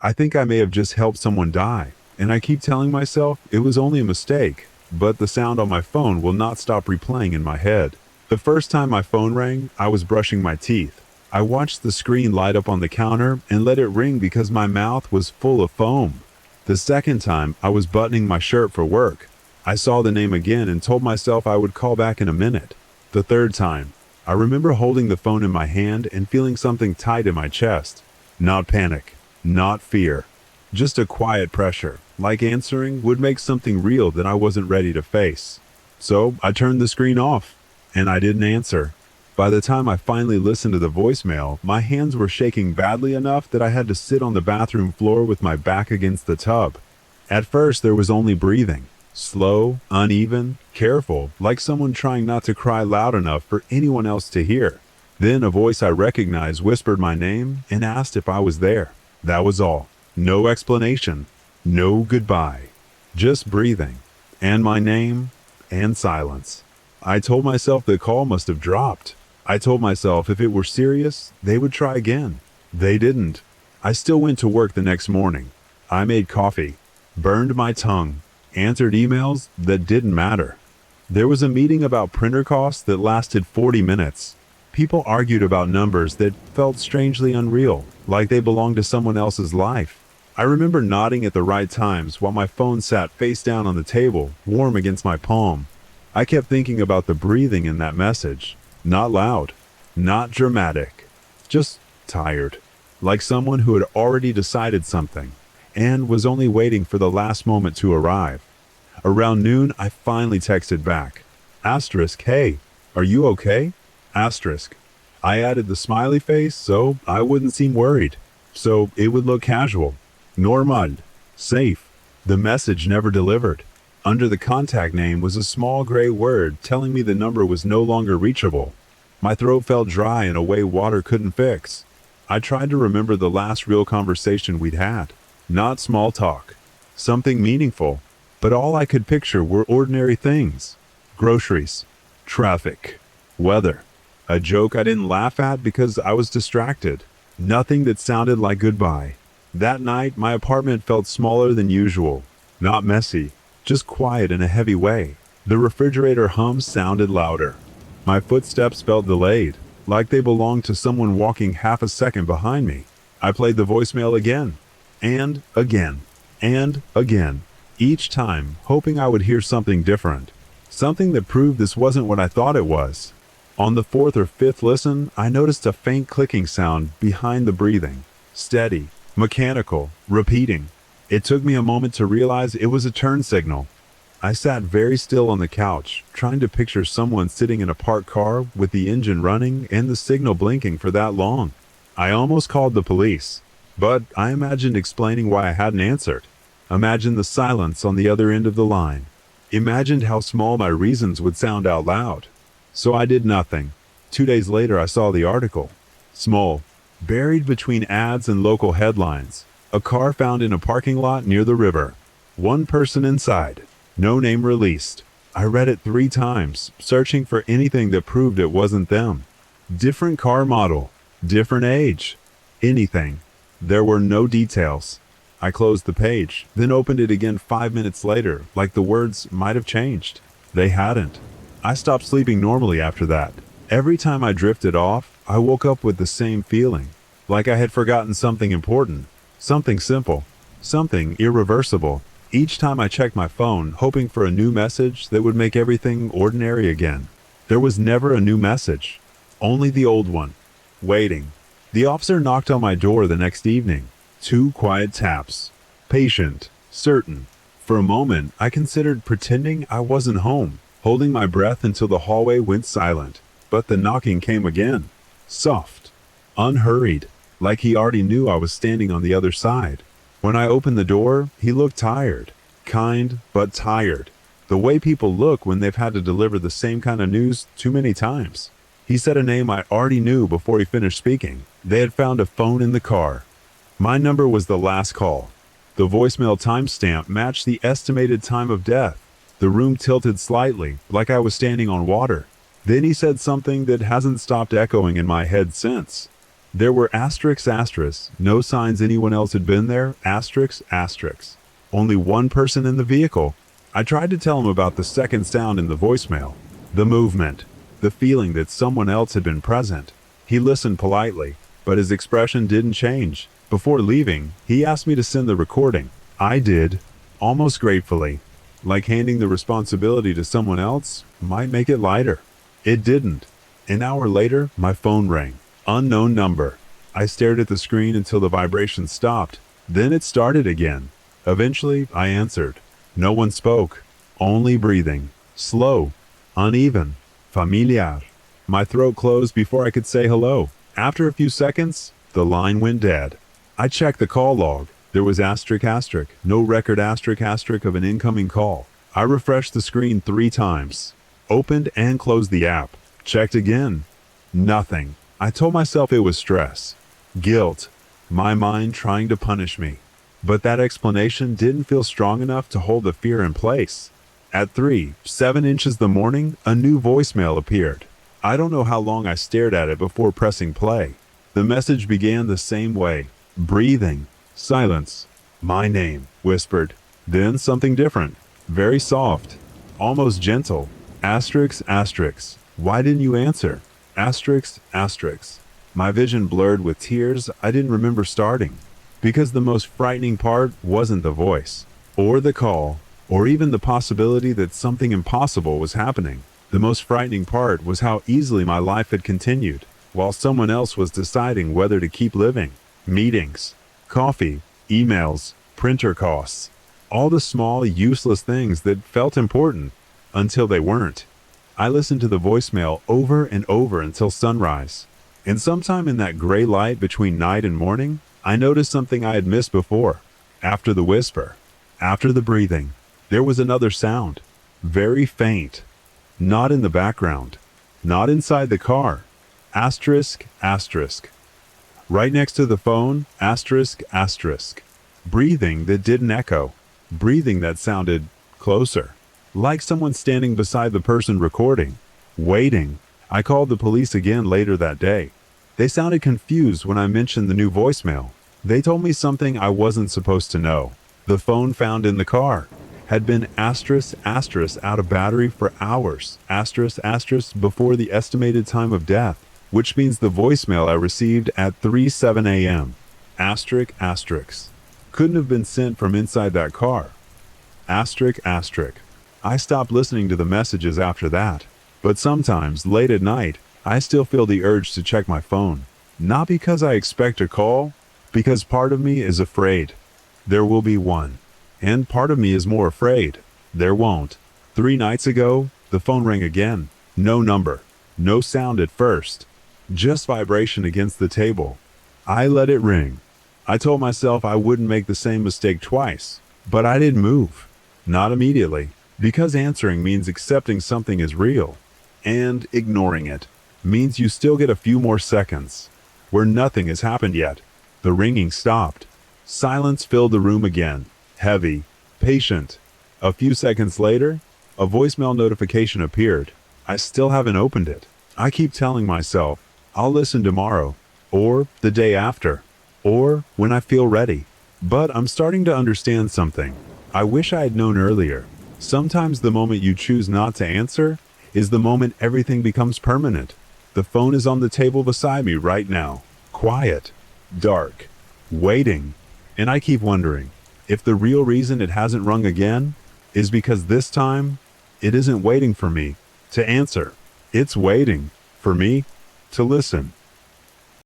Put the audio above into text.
I think I may have just helped someone die, and I keep telling myself it was only a mistake, but the sound on my phone will not stop replaying in my head. The first time my phone rang, I was brushing my teeth. I watched the screen light up on the counter and let it ring because my mouth was full of foam. The second time, I was buttoning my shirt for work. I saw the name again and told myself I would call back in a minute. The third time, I remember holding the phone in my hand and feeling something tight in my chest. Not panic, not fear, just a quiet pressure, like answering would make something real that I wasn't ready to face. So I turned the screen off, and I didn't answer. By the time I finally listened to the voicemail, my hands were shaking badly enough that I had to sit on the bathroom floor with my back against the tub. At first, there was only breathing. Slow, uneven, careful, like someone trying not to cry loud enough for anyone else to hear. Then a voice I recognized whispered my name and asked if I was there. That was all. No explanation. No goodbye. Just breathing. And my name. And silence. I told myself the call must have dropped. I told myself if it were serious, they would try again. They didn't. I still went to work the next morning. I made coffee. Burned my tongue. Answered emails that didn't matter. There was a meeting about printer costs that lasted 40 minutes. People argued about numbers that felt strangely unreal, like they belonged to someone else's life. I remember nodding at the right times while my phone sat face down on the table, warm against my palm. I kept thinking about the breathing in that message. Not loud, not dramatic, just tired, like someone who had already decided something and was only waiting for the last moment to arrive. Around noon, I finally texted back. Asterisk, hey, are you okay? Asterisk. I added the smiley face so I wouldn't seem worried, so it would look casual. Normal. Safe. The message never delivered. Under the contact name was a small gray word telling me the number was no longer reachable. My throat felt dry in a way water couldn't fix. I tried to remember the last real conversation we'd had. Not small talk. Something meaningful. But all I could picture were ordinary things. Groceries. Traffic. Weather. A joke I didn't laugh at because I was distracted. Nothing that sounded like goodbye. That night, my apartment felt smaller than usual. Not messy. Just quiet in a heavy way. The refrigerator hum sounded louder. My footsteps felt delayed, like they belonged to someone walking half a second behind me. I played the voicemail again, and again, and again, each time hoping I would hear something different, something that proved this wasn't what I thought it was. On the fourth or fifth listen, I noticed a faint clicking sound behind the breathing, steady, mechanical, repeating. It took me a moment to realize it was a turn signal. I sat very still on the couch, trying to picture someone sitting in a parked car with the engine running and the signal blinking for that long. I almost called the police, but I imagined explaining why I hadn't answered. Imagined the silence on the other end of the line. Imagined how small my reasons would sound out loud. So I did nothing. 2 days later I saw the article. Small, buried between ads and local headlines. A car found in a parking lot near the river. One person inside. No name released. I read it 3 times, searching for anything that proved it wasn't them. Different car model. Different age. Anything. There were no details. I closed the page, then opened it again 5 minutes later, like the words might have changed. They hadn't. I stopped sleeping normally after that. Every time I drifted off, I woke up with the same feeling, like I had forgotten something important, something simple, something irreversible. Each time I checked my phone, hoping for a new message that would make everything ordinary again. There was never a new message, only the old one. Waiting. The officer knocked on my door the next evening. 2 quiet taps. Patient. Certain. For a moment, I considered pretending I wasn't home, holding my breath until the hallway went silent. But the knocking came again. Soft. Unhurried. Like he already knew I was standing on the other side. When I opened the door, he looked tired. Kind, but tired. The way people look when they've had to deliver the same kind of news too many times. He said a name I already knew before he finished speaking. They had found a phone in the car. My number was the last call. The voicemail timestamp matched the estimated time of death. The room tilted slightly, like I was standing on water. Then he said something that hasn't stopped echoing in my head since. There were asterisks, no signs anyone else had been there, asterisks. Only one person in the vehicle. I tried to tell him about the second sound in the voicemail, the movement, the feeling that someone else had been present. He listened politely, but his expression didn't change. Before leaving, he asked me to send the recording. I did, almost gratefully. Like handing the responsibility to someone else might make it lighter. It didn't. An hour later, my phone rang. Unknown number. I stared at the screen until the vibration stopped. Then it started again. Eventually, I answered. No one spoke. Only breathing. Slow. Uneven. Familiar. My throat closed before I could say hello. After a few seconds, the line went dead. I checked the call log. There was asterisk, no record asterisk of an incoming call. I refreshed the screen 3 times. Opened and closed the app. Checked again. Nothing. I told myself it was stress. Guilt. My mind trying to punish me. But that explanation didn't feel strong enough to hold the fear in place. At 3:07 inches the morning, a new voicemail appeared. I don't know how long I stared at it before pressing play. The message began the same way. Breathing. Silence. My name, whispered. Then something different. Very soft. Almost gentle. Asterisk. Why didn't you answer? Asterisk. My vision blurred with tears I didn't remember starting. Because the most frightening part wasn't the voice, or the call, or even the possibility that something impossible was happening. The most frightening part was how easily my life had continued, while someone else was deciding whether to keep living. Meetings, coffee, emails, printer costs. All the small, useless things that felt important, until they weren't. I listened to the voicemail over and over until sunrise. And sometime in that gray light between night and morning, I noticed something I had missed before. After the whisper, after the breathing, there was another sound. Very faint. Not in the background. Not inside the car. Asterisk. Right next to the phone, asterisk. Breathing that didn't echo. Breathing that sounded closer. Like someone standing beside the person recording. Waiting. I called the police again later that day. They sounded confused when I mentioned the new voicemail. They told me something I wasn't supposed to know. The phone found in the car had been asterisk out of battery for hours. Asterisk before the estimated time of death, which means the voicemail I received at 3:07 a.m. Asterisk. Couldn't have been sent from inside that car. Asterisk. I stopped listening to the messages after that. But sometimes, late at night, I still feel the urge to check my phone. Not because I expect a call, because part of me is afraid. There will be one. And part of me is more afraid. There won't. 3 nights ago, the phone rang again. No number. No sound at first. Just vibration against the table. I let it ring. I told myself I wouldn't make the same mistake twice. But I didn't move. Not immediately. Because answering means accepting something is real. And ignoring it means you still get a few more seconds where nothing has happened yet. The ringing stopped. Silence filled the room again. Heavy. Patient. A few seconds later, a voicemail notification appeared. I still haven't opened it. I keep telling myself, I'll listen tomorrow, or the day after, or when I feel ready. But I'm starting to understand something. I wish I had known earlier. Sometimes the moment you choose not to answer is the moment everything becomes permanent. The phone is on the table beside me right now. Quiet. Dark. Waiting. And I keep wondering if the real reason it hasn't rung again is because this time it isn't waiting for me to answer. It's waiting for me to listen.